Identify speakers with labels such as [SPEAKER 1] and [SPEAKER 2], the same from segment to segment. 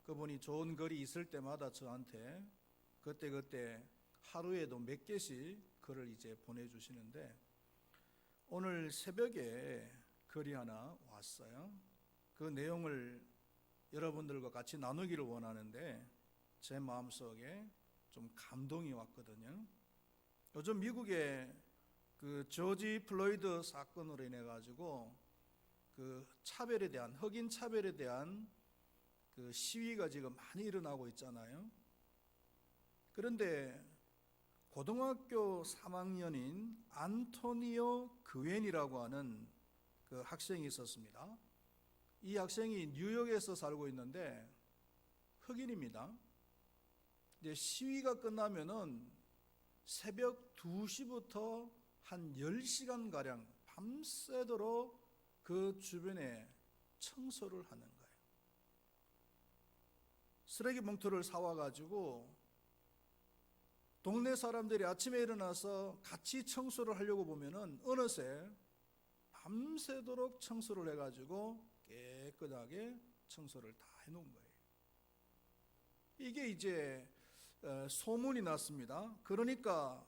[SPEAKER 1] 그분이 좋은 글이 있을 때마다 저한테 그때그때 하루에도 몇 개씩 글을 이제 보내주시는데, 오늘 새벽에 글이 하나 왔어요. 그 내용을 여러분들과 같이 나누기를 원하는데, 제 마음속에 좀 감동이 왔거든요. 요즘 미국의 그 조지 플로이드 사건으로 인해 가지고 그 차별에 대한, 흑인 차별에 대한 그 시위가 지금 많이 일어나고 있잖아요. 그런데 고등학교 3학년인 안토니오 그웬이라고 하는 그 학생이 있었습니다. 이 학생이 뉴욕에서 살고 있는데 흑인입니다. 이제 시위가 끝나면은 새벽 2시부터 한 10시간가량 밤새도록 그 주변에 청소를 하는 거예요. 쓰레기 봉투를 사와가지고 동네 사람들이 아침에 일어나서 같이 청소를 하려고 보면은 어느새 밤새도록 청소를 해가지고 깨끗하게 청소를 다 해놓은 거예요. 이게 이제 소문이 났습니다. 그러니까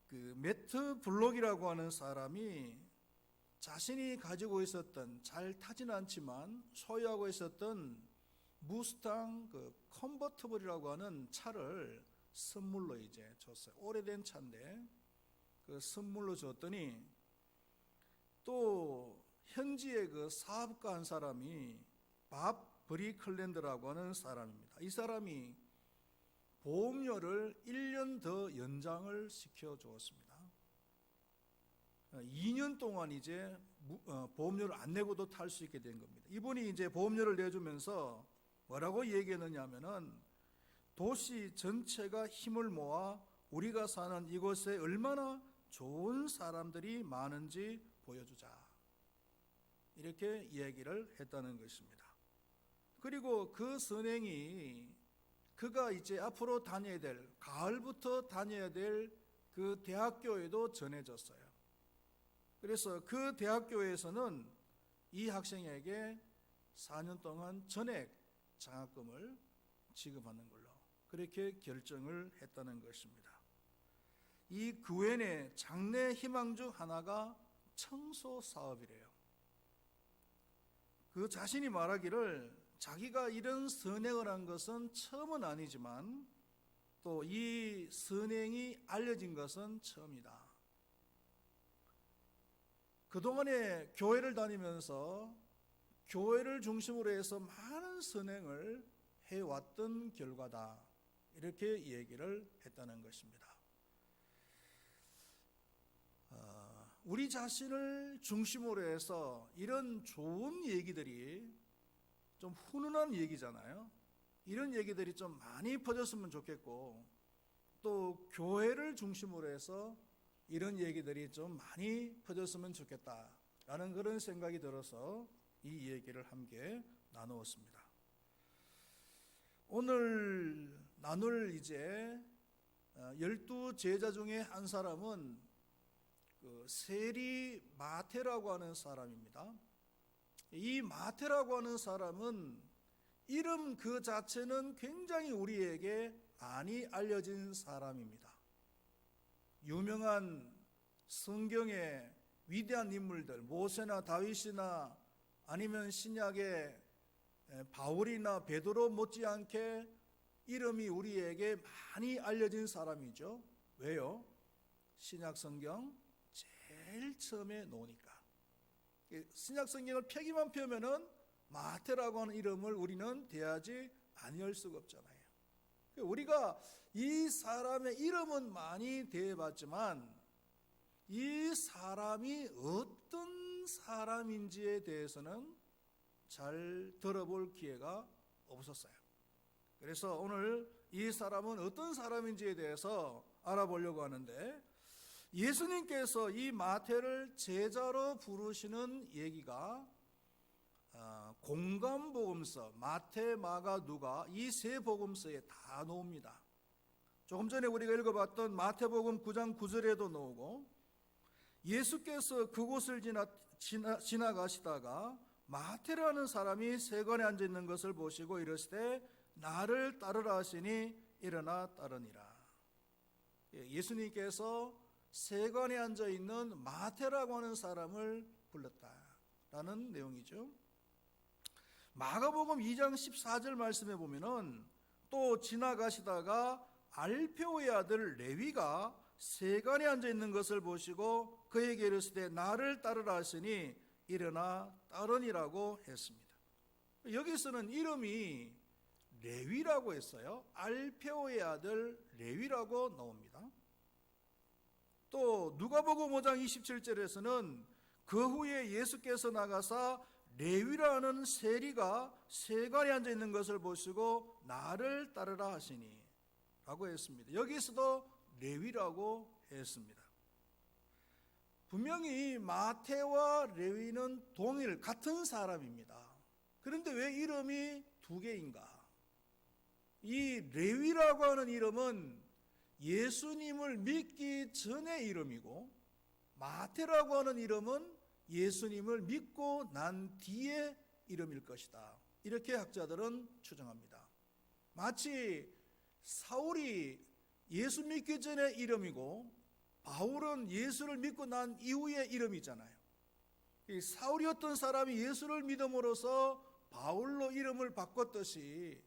[SPEAKER 1] 그 매트 블록이라고 하는 사람이 자신이 가지고 있었던, 잘 타지는 않지만 소유하고 있었던 무스탕 그 컨버터블이라고 하는 차를 선물로 이제 줬어요. 오래된 차인데 그 선물로 줬더니, 또 현지의 그 사업가 한 사람이 밥 브리클랜드라고 하는 사람입니다. 이 사람이 보험료를 1년 더 연장을 시켜 주었습니다. 2년 동안 이제 보험료를 안 내고도 탈 수 있게 된 겁니다. 이분이 이제 보험료를 내주면서 뭐라고 얘기했느냐 하면은, 도시 전체가 힘을 모아 우리가 사는 이곳에 얼마나 좋은 사람들이 많은지 보여주자, 이렇게 얘기를 했다는 것입니다. 그리고 그 선행이 그가 이제 앞으로 다녀야 될, 가을부터 다녀야 될 그 대학교에도 전해졌어요. 그래서 그 대학교에서는 이 학생에게 4년 동안 전액 장학금을 지급하는 걸로 그렇게 결정을 했다는 것입니다. 이 그웬의 장래 희망 중 하나가 청소 사업이래요. 그 자신이 말하기를 자기가 이런 선행을 한 것은 처음은 아니지만 또 이 선행이 알려진 것은 처음이다. 그동안에 교회를 다니면서 교회를 중심으로 해서 많은 선행을 해왔던 결과다, 이렇게 얘기를 했다는 것입니다. 우리 자신을 중심으로 해서 이런 좋은 얘기들이, 좀 훈훈한 얘기잖아요. 이런 얘기들이 좀 많이 퍼졌으면 좋겠고, 또 교회를 중심으로 해서 이런 얘기들이 좀 많이 퍼졌으면 좋겠다라는 그런 생각이 들어서 이 얘기를 함께 나누었습니다. 오늘 나눌 이제 12제자 중에 한 사람은 그 세리 마태라고 하는 사람입니다. 이 마태라고 하는 사람은 이름 그 자체는 굉장히 우리에게 많이 알려진 사람입니다. 유명한 성경의 위대한 인물들, 모세나 다윗이나 아니면 신약의 바울이나 베드로 못지않게 이름이 우리에게 많이 알려진 사람이죠. 왜요? 신약 성경 제일 처음에 놓으니까. 신약 성경을 펴기만 펴면은 마태라고 하는 이름을 우리는 대하지 아니할 수가 없잖아요. 우리가 이 사람의 이름은 많이 대해봤지만 이 사람이 어떤 사람인지에 대해서는 잘 들어볼 기회가 없었어요. 그래서 오늘 이 사람은 어떤 사람인지에 대해서 알아보려고 하는데, 예수님께서 이 마태를 제자로 부르시는 얘기가 공감복음서, 마태, 마가, 누가 이 세 복음서에 다 나옵니다. 조금 전에 우리가 읽어봤던 마태복음 9장 9절에도 나오고, 예수께서 그곳을 지나가시다가 마태라는 사람이 세관에 앉아 있는 것을 보시고 이르시되 나를 따르라 하시니 일어나 따르니라. 예수님께서 세관에 앉아 있는 마태라고 하는 사람을 불렀다라는 내용이죠. 마가복음 2장 14절 말씀에 보면은 또 지나가시다가 알페오의 아들 레위가 세관에 앉아 있는 것을 보시고 그에게 이르시되 나를 따르라 하시니 일어나 따르니라고 했습니다. 여기서는 이름이 레위라고 했어요. 알페오의 아들 레위라고 나옵니다. 또 누가복음 5장 27절에서는 그 후에 예수께서 나가사 레위라는 세리가 세관에 앉아 있는 것을 보시고 나를 따르라 하시니 라고 했습니다. 여기서도 레위라고 했습니다. 분명히 마태와 레위는 동일 같은 사람입니다. 그런데 왜 이름이 두 개인가? 이 레위라고 하는 이름은 예수님을 믿기 전의 이름이고 마태라고 하는 이름은 예수님을 믿고 난 뒤의 이름일 것이다. 이렇게 학자들은 추정합니다. 마치 사울이 예수 믿기 전의 이름이고 바울은 예수를 믿고 난 이후의 이름이잖아요. 이 사울이었던 사람이 예수를 믿음으로써 바울로 이름을 바꿨듯이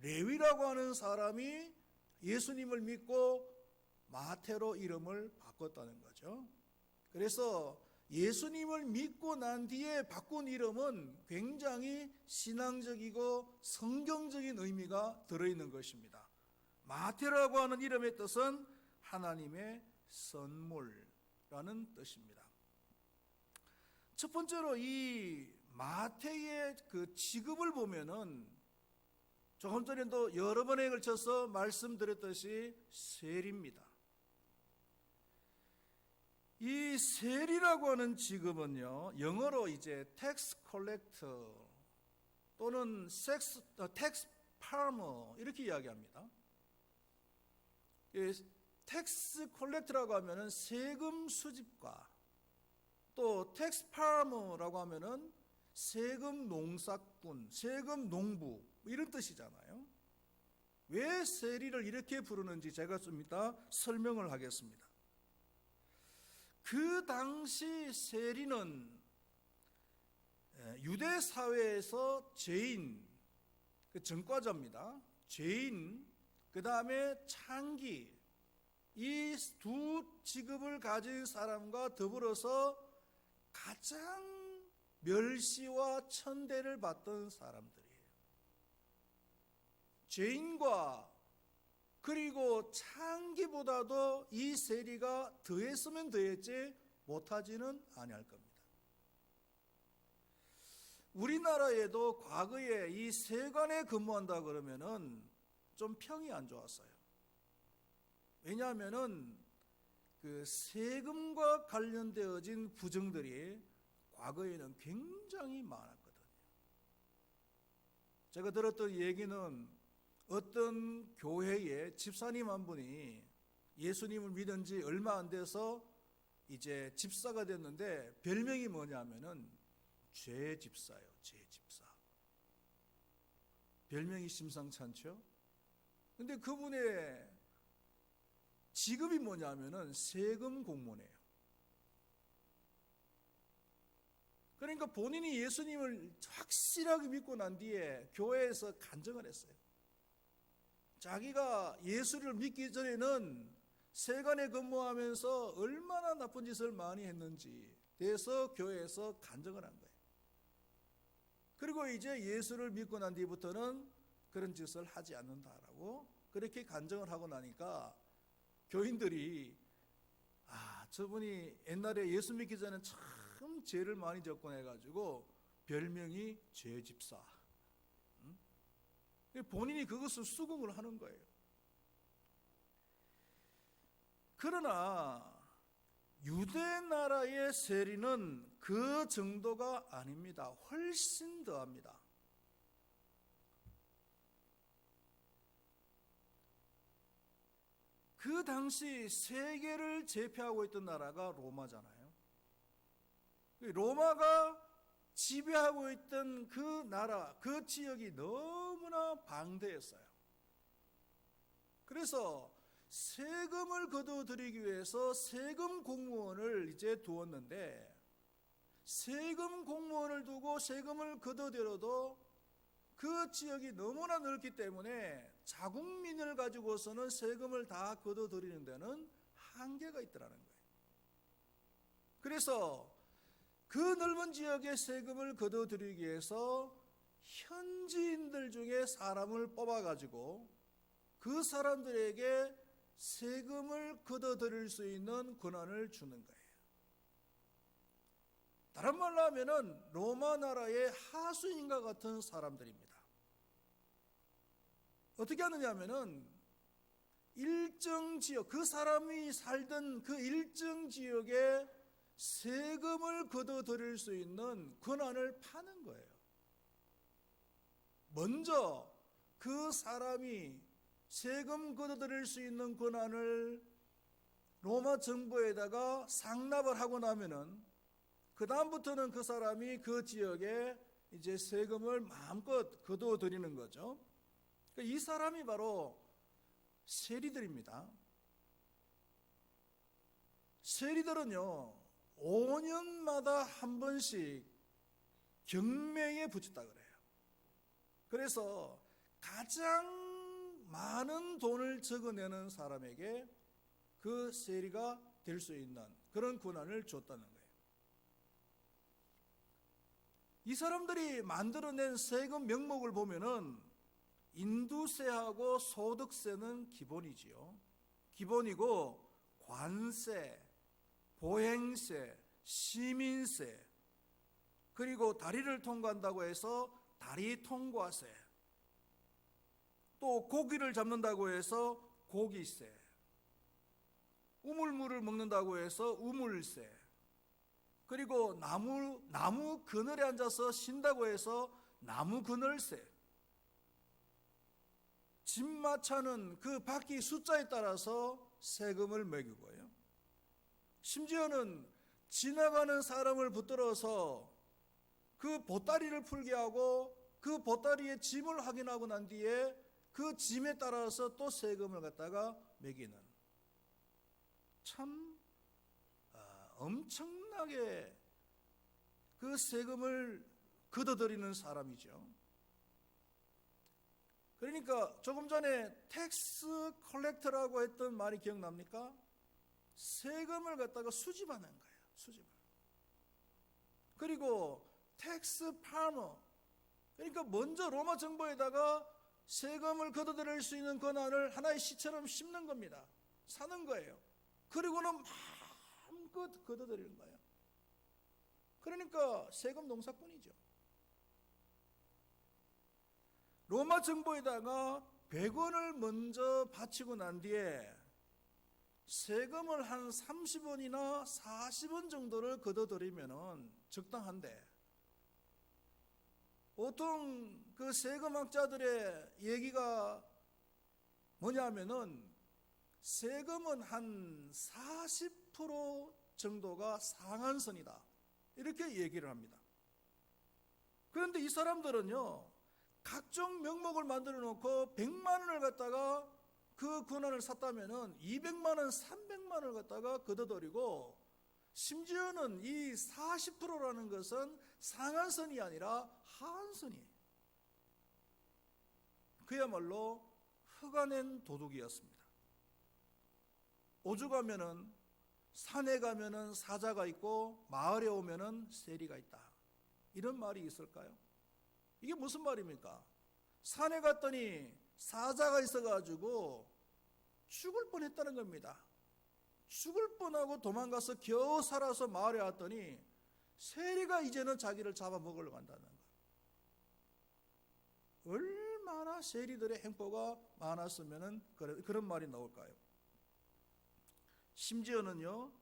[SPEAKER 1] 레위라고 하는 사람이 예수님을 믿고 마태로 이름을 바꿨다는 거죠. 그래서 예수님을 믿고 난 뒤에 바꾼 이름은 굉장히 신앙적이고 성경적인 의미가 들어있는 것입니다. 마태라고 하는 이름의 뜻은 하나님의 선물라는 뜻입니다. 첫 번째로 이 마태의 그 직업을 보면은 조금 전에도 여러 번에 걸쳐서 말씀드렸듯이 세리입니다. 이 세리라고 하는 직업은요, 영어로 이제 텍스 컬렉터 또는 텍스 파머 이렇게 이야기합니다. 텍스 컬렉터라고 하면은 세금 수집가, 또 텍스 파머라고 하면은 세금 농사꾼, 세금 농부 이런 뜻이잖아요. 왜 세리를 이렇게 부르는지 제가 좀 이따 설명을 하겠습니다. 그 당시 세리는 유대 사회에서 죄인, 그 전과자입니다. 죄인, 그 다음에 창기, 이 두 직업을 가진 사람과 더불어서 가장 멸시와 천대를 받던 사람들이에요. 죄인과 그리고 창기보다도 이 세리가 더했으면 더했지 못하지는 아니할 겁니다. 우리나라에도 과거에 이 세관에 근무한다 그러면은 좀 평이 안 좋았어요. 왜냐하면은 그 세금과 관련되어진 부정들이 과거에는 굉장히 많았거든요. 제가 들었던 얘기는 어떤 교회에 집사님 한 분이 예수님을 믿은 지 얼마 안 돼서 이제 집사가 됐는데 별명이 뭐냐면은 죄집사예요. 죄집사. 별명이 심상찮죠? 근데 그분의 직업이 뭐냐면은 세금 공무원이에요. 그러니까 본인이 예수님을 확실하게 믿고 난 뒤에 교회에서 간증을 했어요. 자기가 예수를 믿기 전에는 세관에 근무하면서 얼마나 나쁜 짓을 많이 했는지 대해서 교회에서 간증을 한 거예요. 그리고 이제 예수를 믿고 난 뒤부터는 그런 짓을 하지 않는다라고 그렇게 간증을 하고 나니까 교인들이 저분이 옛날에 예수 믿기 전에 참 죄를 많이 졌고 해가지고 별명이 죄집사. 본인이 그것을 수긍을 하는 거예요. 그러나 유대 나라의 세리는 그 정도가 아닙니다. 훨씬 더합니다. 그 당시 세계를 제패하고 있던 나라가 로마잖아요. 로마가 지배하고 있던 그 나라, 그 지역이 너무나 방대했어요. 그래서 세금을 거둬들이기 위해서 세금 공무원을 이제 두었는데, 세금 공무원을 두고 세금을 거둬들여도 그 지역이 너무나 넓기 때문에 자국민을 가지고서는 세금을 다 거둬들이는 데는 한계가 있더라는 거예요. 그래서 그 넓은 지역의 세금을 거둬들이기 위해서 현지인들 중에 사람을 뽑아가지고 그 사람들에게 세금을 거둬들일 수 있는 권한을 주는 거예요. 다른 말로 하면은 로마 나라의 하수인과 같은 사람들입니다. 어떻게 하느냐 하면은 일정 지역, 그 사람이 살던 그 일정 지역에 세금을 거둬들일 수 있는 권한을 파는 거예요. 먼저 그 사람이 세금 거둬들일 수 있는 권한을 로마 정부에다가 상납을 하고 나면은 그 다음부터는 그 사람이 그 지역에 이제 세금을 마음껏 거둬들이는 거죠. 이 사람이 바로 세리들입니다. 세리들은요, 5년마다 한 번씩 경매에 붙였다 그래요. 그래서 가장 많은 돈을 적어내는 사람에게 그 세리가 될 수 있는 그런 권한을 줬다는 거예요. 이 사람들이 만들어낸 세금 명목을 보면은 인두세하고 소득세는 기본이지요. 기본이고 관세, 보행세, 시민세, 그리고 다리를 통과한다고 해서 다리 통과세, 또 고기를 잡는다고 해서 고기세, 우물물을 먹는다고 해서 우물세, 그리고 나무 그늘에 앉아서 쉰다고 해서 나무 그늘세, 집마차는 그 바퀴 숫자에 따라서 세금을 매기고요. 심지어는 지나가는 사람을 붙들어서 그 보따리를 풀게 하고 그 보따리에 짐을 확인하고 난 뒤에 그 짐에 따라서 또 세금을 갖다가 매기는, 참 엄청나게 그 세금을 걷어들이는 사람이죠. 그러니까 조금 전에 텍스 컬렉터라고 했던 말이 기억납니까? 세금을 갖다가 수집하는 거예요. 수집을. 그리고 텍스 파머, 그러니까 먼저 로마 정부에다가 세금을 걷어들일 수 있는 권한을 하나의 씨처럼 심는 겁니다. 사는 거예요. 그리고는 마음껏 걷어들이는 거예요. 그러니까 세금 농사꾼이죠. 로마 정부에다가 100원을 먼저 바치고 난 뒤에 세금을 한 30원이나 40원 정도를 걷어들이면 적당한데, 보통 그 세금학자들의 얘기가 뭐냐면은 세금은 한 40% 정도가 상한선이다, 이렇게 얘기를 합니다. 그런데 이 사람들은요, 각종 명목을 만들어 놓고 100만 원을 갖다가 그 권한을 샀다면은 200만 원, 300만 원을 갖다가 걷어들이고, 심지어는 이 40%라는 것은 상한선이 아니라 하한선이에요. 그야말로 흑아낸 도둑이었습니다. 오죽하면은 산에 가면은 사자가 있고 마을에 오면은 세리가 있다, 이런 말이 있을까요? 이게 무슨 말입니까? 산에 갔더니 사자가 있어가지고 죽을 뻔했다는 겁니다. 죽을 뻔하고 도망가서 겨우 살아서 마을에 왔더니 세리가 이제는 자기를 잡아먹으려고 한다는 거예요. 얼마나 세리들의 행포가 많았으면 그런 말이 나올까요? 심지어는요,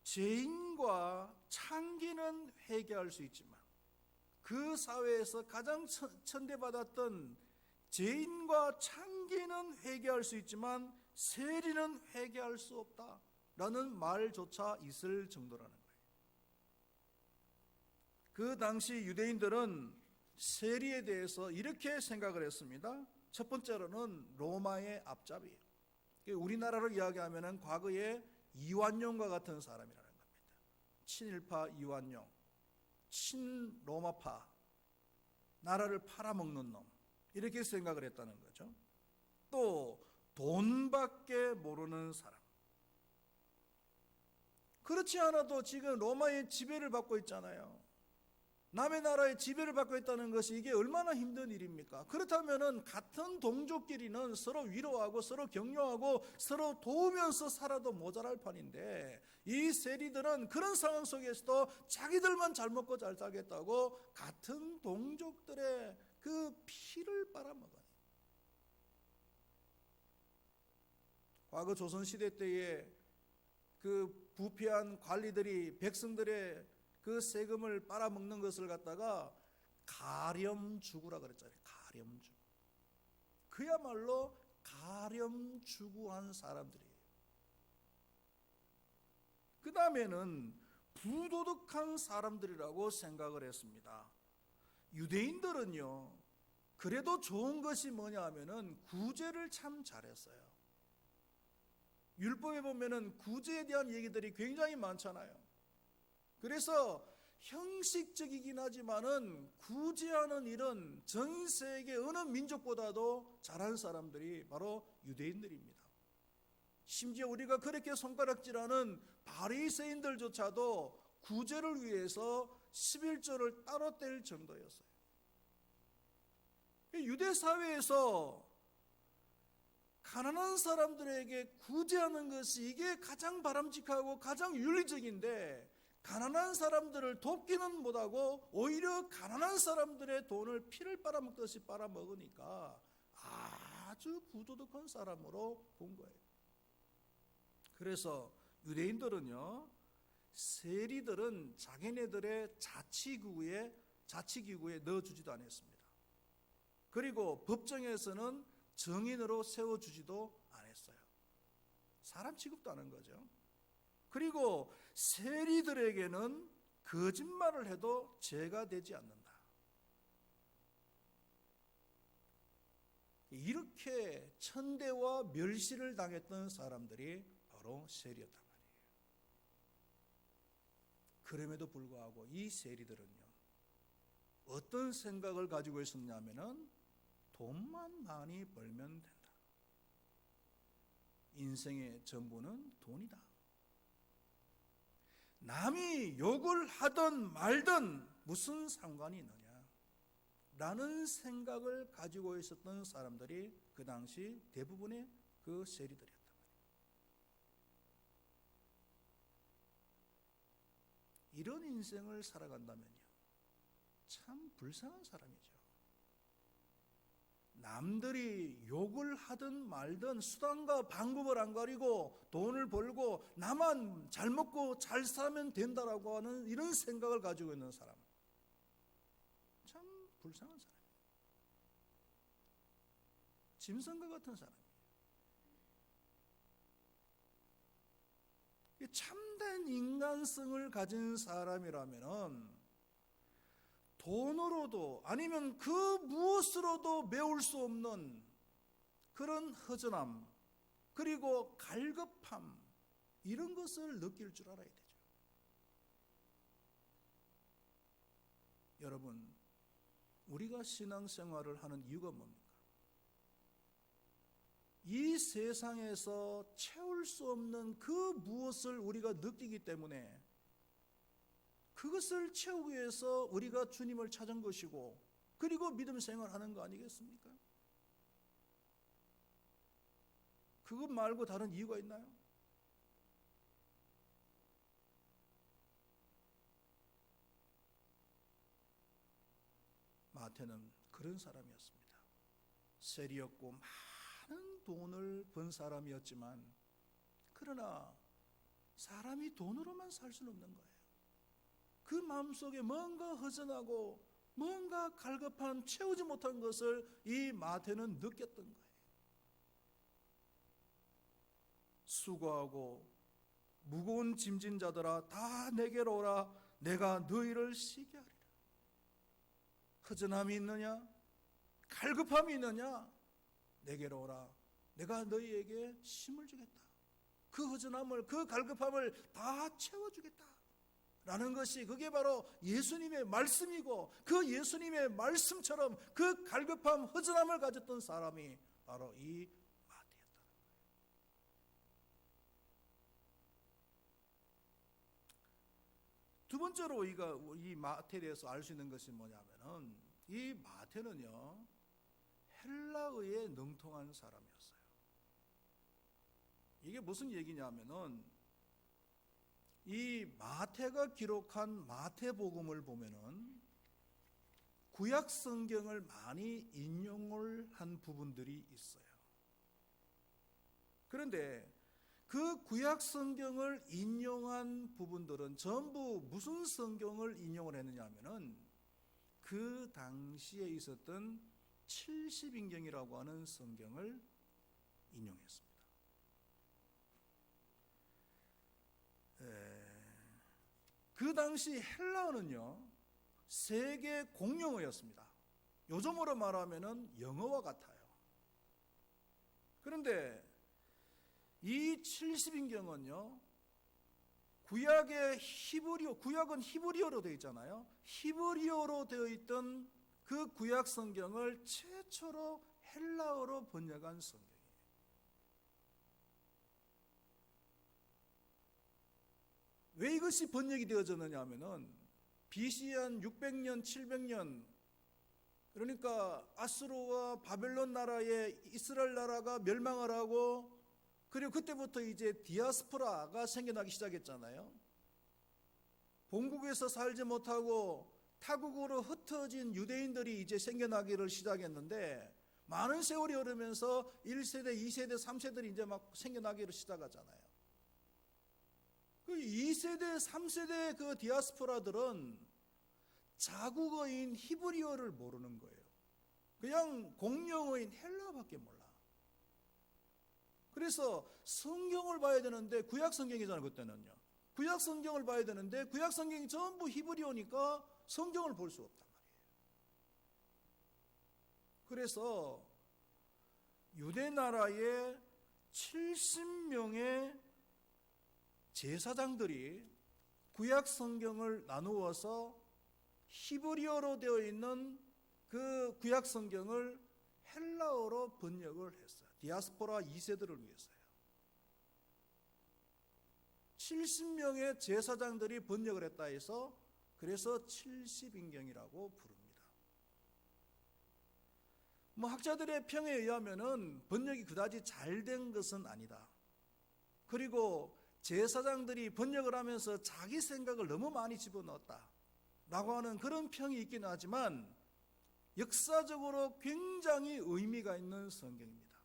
[SPEAKER 1] 죄인과 창기는 회개할 수 있지만 그 사회에서 가장 천대받았던 죄인과 창기는 회개할 수 있지만 세리는 회개할 수 없다라는 말조차 있을 정도라는 거예요. 그 당시 유대인들은 세리에 대해서 이렇게 생각을 했습니다. 첫 번째로는 로마의 앞잡이. 우리나라로 이야기하면 과거에 이완용과 같은 사람이라는 겁니다. 친일파 이완용, 친로마파, 나라를 팔아먹는 놈, 이렇게 생각을 했다는 거죠. 또 돈밖에 모르는 사람. 그렇지 않아도 지금 로마의 지배를 받고 있잖아요. 남의 나라의 지배를 받고 있다는 것이 이게 얼마나 힘든 일입니까? 그렇다면 같은 동족끼리는 서로 위로하고 서로 격려하고 서로 도우면서 살아도 모자랄 판인데, 이 세리들은 그런 상황 속에서도 자기들만 잘 먹고 잘 살겠다고 같은 동족들의 그 피를 빨아먹어요. 과거 조선시대 때에 그 부패한 관리들이 백성들의 그 세금을 빨아먹는 것을 갖다가 가렴주구라 그랬잖아요. 가렴주구. 그야말로 가렴주구한 사람들이에요. 그 다음에는 부도덕한 사람들이라고 생각을 했습니다. 유대인들은요, 그래도 좋은 것이 뭐냐 하면은 구제를 참 잘했어요. 율법에 보면은 구제에 대한 얘기들이 굉장히 많잖아요. 그래서 형식적이긴 하지만은 구제하는 일은 전 세계 어느 민족보다도 잘한 사람들이 바로 유대인들입니다. 심지어 우리가 그렇게 손가락질하는 바리새인들조차도 구제를 위해서 11조를 따로 뗄 정도였어요. 유대 사회에서 가난한 사람들에게 구제하는 것이 이게 가장 바람직하고 가장 윤리적인데, 가난한 사람들을 돕기는 못하고 오히려 가난한 사람들의 돈을 피를 빨아먹듯이 빨아먹으니까 아주 부도덕한 사람으로 본 거예요. 그래서 유대인들은요, 세리들은 자기네들의 자치기구에 넣어주지도 않았습니다. 그리고 법정에서는 정인으로 세워주지도 않았어요. 사람 취급도 안 한 거죠. 그리고 세리들에게는 거짓말을 해도 죄가 되지 않는다. 이렇게 천대와 멸시를 당했던 사람들이 바로 세리였단 말이에요. 그럼에도 불구하고 이 세리들은요, 어떤 생각을 가지고 있었냐면은 돈만 많이 벌면 된다. 인생의 전부는 돈이다. 남이 욕을 하든 말든 무슨 상관이 있느냐 라는 생각을 가지고 있었던 사람들이 그 당시 대부분의 그 세리들이었단 말이에요. 이런 인생을 살아간다면요, 참 불쌍한 사람이죠. 남들이 욕을 하든 말든 수단과 방법을 안 가리고 돈을 벌고 나만 잘 먹고 잘 살면 된다라고 하는 이런 생각을 가지고 있는 사람, 참 불쌍한 사람이에요. 짐승과 같은 사람이에요. 참된 인간성을 가진 사람이라면은 돈으로도 아니면 그 무엇으로도 메울 수 없는 그런 허전함, 그리고 갈급함, 이런 것을 느낄 줄 알아야 되죠. 여러분, 우리가 신앙생활을 하는 이유가 뭡니까? 이 세상에서 채울 수 없는 그 무엇을 우리가 느끼기 때문에 그것을 채우기 위해서 우리가 주님을 찾은 것이고, 그리고 믿음 생활하는 거 아니겠습니까? 그것 말고 다른 이유가 있나요? 마태는 그런 사람이었습니다. 세리였고 많은 돈을 번 사람이었지만, 그러나 사람이 돈으로만 살 수는 없는 거예요. 그 마음속에 뭔가 허전하고 뭔가 갈급한, 채우지 못한 것을 이 마태는 느꼈던 거예요. 수고하고 무거운 짐진 자들아 다 내게로 오라, 내가 너희를 쉬게 하리라. 허전함이 있느냐? 갈급함이 있느냐? 내게로 오라. 내가 너희에게 힘을 주겠다. 그 허전함을, 그 갈급함을 다 채워주겠다 라는 것이, 그게 바로 예수님의 말씀이고, 그 예수님의 말씀처럼 그 갈급함, 허전함을 가졌던 사람이 바로 이 마태였다. 두 번째로 우리가 이 마태에 대해서 알 수 있는 것이 뭐냐면은, 이 마태는요 헬라어에 능통한 사람이었어요. 이게 무슨 얘기냐면은, 이 마태가 기록한 마태복음을 보면은 구약 성경을 많이 인용을 한 부분들이 있어요. 그런데 그 구약 성경을 인용한 부분들은 전부 무슨 성경을 인용을 했느냐 하면은, 그 당시에 있었던 70인경이라고 하는 성경을 인용했습니다. 그 당시 헬라어는요 세계 공용어였습니다. 요즘으로 말하면은 영어와 같아요. 그런데 이 70인경은요 구약은 히브리어로 되어 있잖아요. 히브리어로 되어 있던 그 구약 성경을 최초로 헬라어로 번역한 성경이에요. 왜 이것이 번역이 되어졌느냐 하면은, BC 한 600년, 700년, 그러니까 아수르와 바벨론 나라에 이스라엘 나라가 멸망을 하고, 그리고 그때부터 이제 디아스포라가 생겨나기 시작했잖아요. 본국에서 살지 못하고 타국으로 흩어진 유대인들이 이제 생겨나기를 시작했는데, 많은 세월이 흐르면서 1세대, 2세대, 3세들이 이제 막 생겨나기를 시작하잖아요. 그 2세대, 3세대 그 디아스포라들은 자국어인 히브리어를 모르는 거예요. 그냥 공용어인 헬라어밖에 몰라. 그래서 성경을 봐야 되는데, 구약 성경이잖아요 그때는요. 구약 성경을 봐야 되는데 구약 성경이 전부 히브리어니까 성경을 볼 수 없단 말이에요. 그래서 유대 나라의 70명의 제사장들이 구약 성경을 나누어서 히브리어로 되어 있는 그 구약 성경을 헬라어로 번역을 했어요. 디아스포라 2세들을 위해서요. 70명의 제사장들이 번역을 했다 해서, 그래서 70인경이라고 부릅니다. 학자들의 평에 의하면은 번역이 그다지 잘 된 것은 아니다. 그리고 제사장들이 번역을 하면서 자기 생각을 너무 많이 집어넣었다 라고 하는 그런 평이 있기는 하지만, 역사적으로 굉장히 의미가 있는 성경입니다.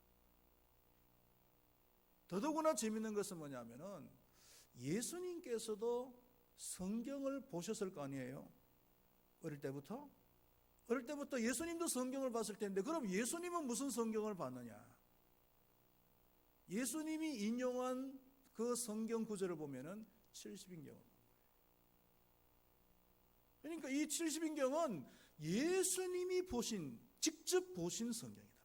[SPEAKER 1] 더더구나 재미있는 것은 뭐냐면은, 예수님께서도 성경을 보셨을 거 아니에요. 어릴 때부터 예수님도 성경을 봤을 텐데, 그럼 예수님은 무슨 성경을 봤느냐? 예수님이 인용한 그 성경 구절을 보면은 70인경을. 그러니까 이 70인경은 예수님이 직접 보신 성경이란 말이에요.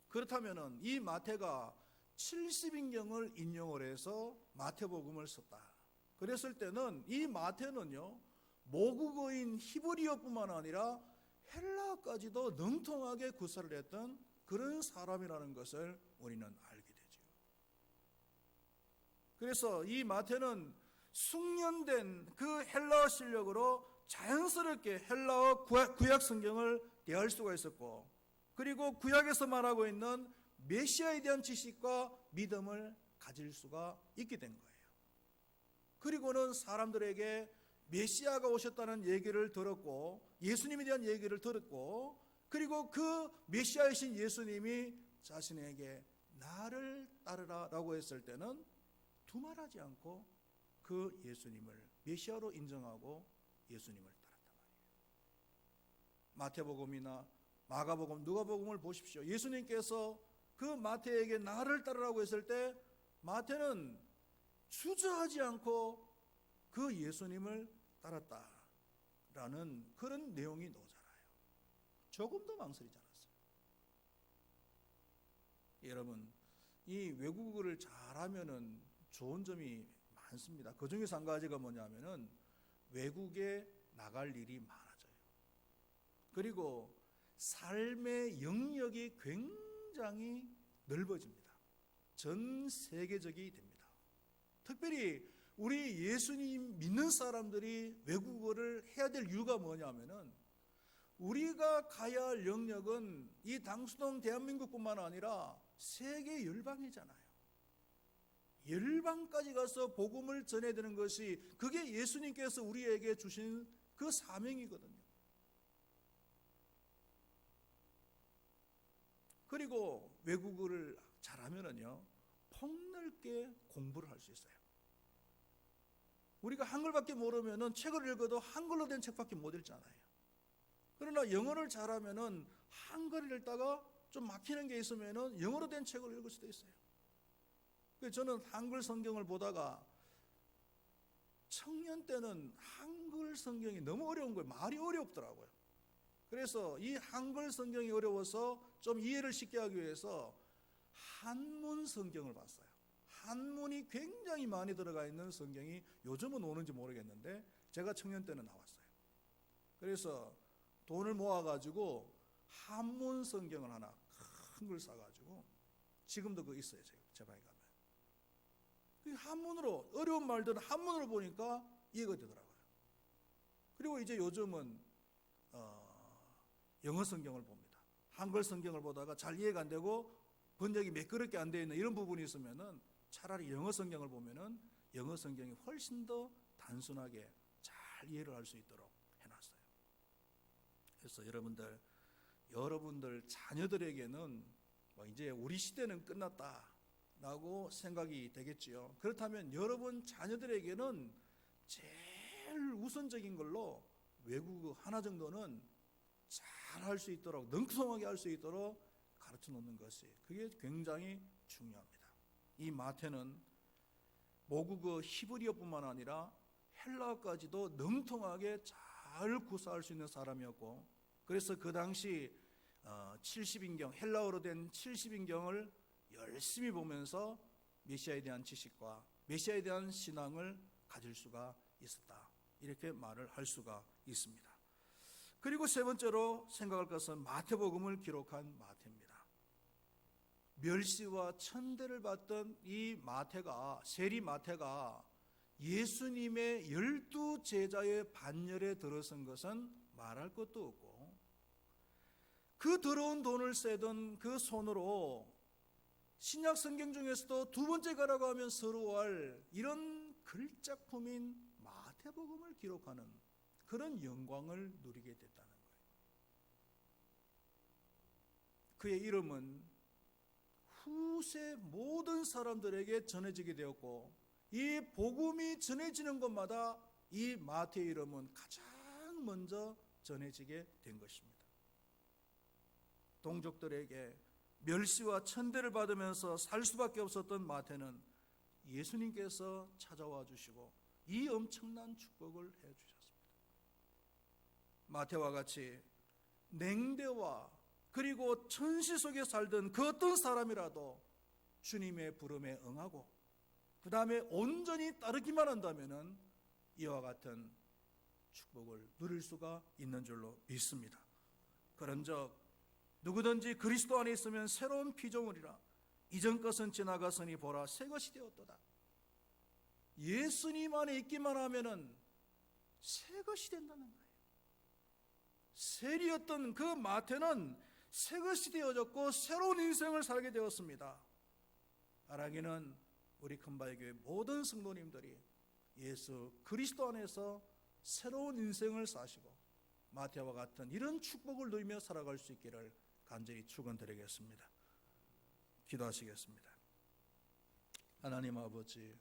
[SPEAKER 1] 그렇다면은 이 마태가 70인경을 인용을 해서 마태복음을 썼다. 그랬을 때는 이 마태는요, 모국어인 히브리어뿐만 아니라 헬라어까지도 능통하게 구사를 했던 그런 사람이라는 것을 우리는 알게 되죠. 그래서 이 마태는 숙련된 그 헬라어 실력으로 자연스럽게 헬라어 구약 성경을 대할 수가 있었고, 그리고 구약에서 말하고 있는 메시아에 대한 지식과 믿음을 가질 수가 있게 된 거예요. 그리고는 사람들에게 메시아가 오셨다는 얘기를 들었고, 예수님에 대한 얘기를 들었고, 그리고 그 메시아이신 예수님이 자신에게 나를 따르라 라고 했을 때는 두말하지 않고 그 예수님을 메시아로 인정하고 예수님을 따랐단 말이에요. 마태복음이나 마가복음, 누가복음을 보십시오. 예수님께서 그 마태에게 나를 따르라고 했을 때 마태는 주저하지 않고 그 예수님을 따랐다라는 그런 내용이 나오잖아요. 조금도 망설이지 않았어요. 여러분, 이 외국어를 잘하면은 좋은 점이 많습니다. 그 중에서 한 가지가 뭐냐면은 외국에 나갈 일이 많아져요. 그리고 삶의 영역이 굉장히 넓어집니다. 전 세계적이 됩니다. 특별히 우리 예수님 믿는 사람들이 외국어를 해야 될 이유가 뭐냐면은 우리가 가야 할 영역은 이 당수동 대한민국뿐만 아니라 세계 열방이잖아요. 열방까지 가서 복음을 전해야 되는 것이 그게 예수님께서 우리에게 주신 그 사명이거든요. 그리고 외국어를 잘하면은요, 폭넓게 공부를 할 수 있어요. 우리가 한글밖에 모르면은 책을 읽어도 한글로 된 책밖에 못 읽잖아요. 그러나 영어를 잘하면은 한글을 읽다가 좀 막히는 게 있으면은 영어로 된 책을 읽을 수도 있어요. 그래서 저는 한글 성경을 보다가 청년 때는 한글 성경이 너무 어려운 거예요. 말이 어렵더라고요. 그래서 이 한글 성경이 어려워서 좀 이해를 쉽게 하기 위해서 한문 성경을 봤어요. 한문이 굉장히 많이 들어가 있는 성경이 요즘은 오는지 모르겠는데 제가 청년 때는 나왔어요. 그래서 돈을 모아가지고 한문 성경을 하나 큰 걸 사가지고 지금도 그거 있어요. 제 방에 가면. 그 한문으로 어려운 말들은 한문으로 보니까 이해가 되더라고요. 그리고 이제 요즘은 영어 성경을 봅니다. 한글 성경을 보다가 잘 이해가 안 되고 번역이 매끄럽게 안 되어 있는 이런 부분이 있으면은 차라리 영어 성경을 보면은 영어 성경이 훨씬 더 단순하게 잘 이해를 할 수 있도록 해놨어요. 그래서 여러분들 자녀들에게는 이제 우리 시대는 끝났다라고 생각이 되겠지요. 그렇다면 여러분 자녀들에게는 제일 우선적인 걸로 외국어 하나 정도는 잘 할 수 있도록, 능통하게 할 수 있도록 가르쳐 놓는 것이 그게 굉장히 중요합니다. 이 마태는 모국어 히브리어뿐만 아니라 헬라어까지도 능통하게 잘 구사할 수 있는 사람이었고, 그래서 그 당시 70인경, 헬라어로 된 70인경을 열심히 보면서 메시아에 대한 지식과 메시아에 대한 신앙을 가질 수가 있었다, 이렇게 말을 할 수가 있습니다. 그리고 세 번째로 생각할 것은 마태복음을 기록한 마태입니다. 멸시와 천대를 받던 이 마태가, 세리 마태가 예수님의 12 제자의 반열에 들어선 것은 말할 것도 없고, 그 더러운 돈을 세던 그 손으로 신약 성경 중에서도 두 번째 가라고 하면 서러워할 이런 글작품인 마태복음을 기록하는 그런 영광을 누리게 됐다는 거예요. 그의 이름은 후세 모든 사람들에게 전해지게 되었고, 이 복음이 전해지는 곳마다 이 마태의 이름은 가장 먼저 전해지게 된 것입니다. 동족들에게 멸시와 천대를 받으면서 살 수밖에 없었던 마태는 예수님께서 찾아와 주시고 이 엄청난 축복을 해 주셨습니다. 마태와 같이 냉대와 그리고 천시 속에 살던 그 어떤 사람이라도 주님의 부름에 응하고 그 다음에 온전히 따르기만 한다면 이와 같은 축복을 누릴 수가 있는 줄로 믿습니다. 그런즉 누구든지 그리스도 안에 있으면 새로운 피조물이라, 이전 것은 지나갔으니 보라 새 것이 되었도다. 예수님 안에 있기만 하면은 새 것이 된다는 거예요. 세리였던 그 마태는 새 것이 되어졌고 새로운 인생을 살게 되었습니다. 바라기는 우리 큰바위교회 모든 성도님들이 예수 그리스도 안에서 새로운 인생을 사시고 마태와 같은 이런 축복을 누리며 살아갈 수 있기를 간절히 축원드리겠습니다. 기도하시겠습니다. 하나님 아버지,